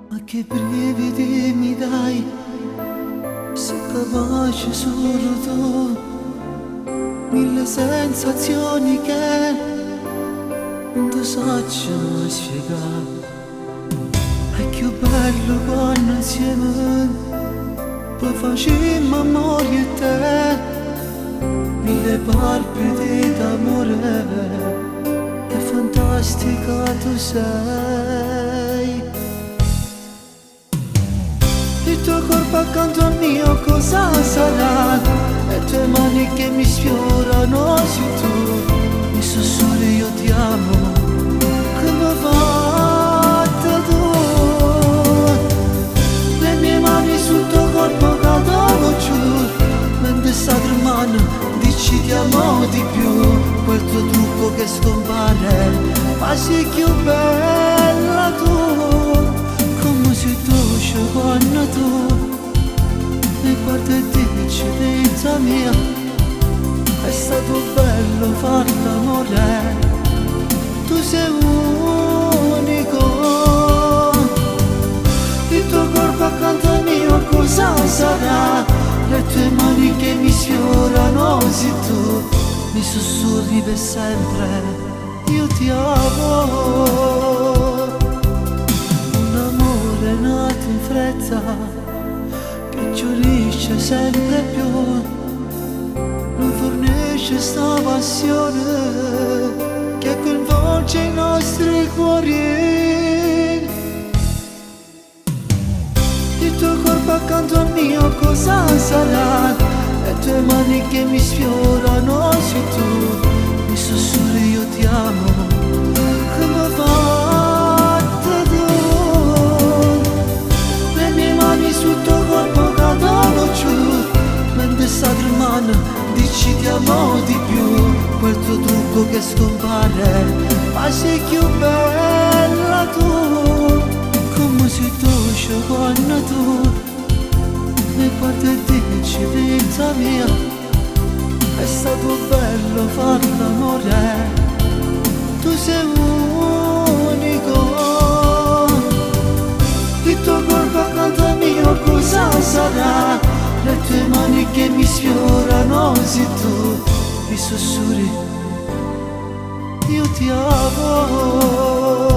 Ma che brividi mi dai, sei capace solo tu, mille sensazioni che non ti saggio mai spiegare. È più bello quando insieme poi facciamo amore e te, mille palpiti d'amore, che fantastica tu sei. Il tuo corpo accanto al mio cosa sarà? Le tue mani che mi sfiorano, sei tu, mi sussurri io ti amo, come hai fatto tu. Le mie mani sul tuo corpo cadono giù, mentre sta tremando dici ti amo di più. Quel tuo trucco che scompare, ma sei più bella tu, come sei dolce quando tu mi guardi e dici vita mia, è stato bello far l'amore, tu sei unico. Il tuo corpo accanto al mio cosa sarà? Le tue mani che mi sfiorano, sei tu, mi sussurri per sempre, io ti amo. Un amore nato in fretta, che giurisce sempre più, non fornisce sta passione che coinvolge i nostri cuori. Il tuo corpo accanto al mio cosa sarà? Le tue mani che mi sfiorano, sei tu, mi sussurri io ti amo, come hai fatto tu. Le mie mani sul tuo corpo cadono giù, mentre sta tremando dici ti amo di più. Quel tuo trucco che scompare, ma sei più bella tu, come sei dolce quando tu mi guardi e dici vita mia, è stato bello far l'amore, tu sei unico. Il tuo corpo accanto al mio cosa sarà? Le tue mani che mi sfiorano, sei tu, mi sussurri io ti amo.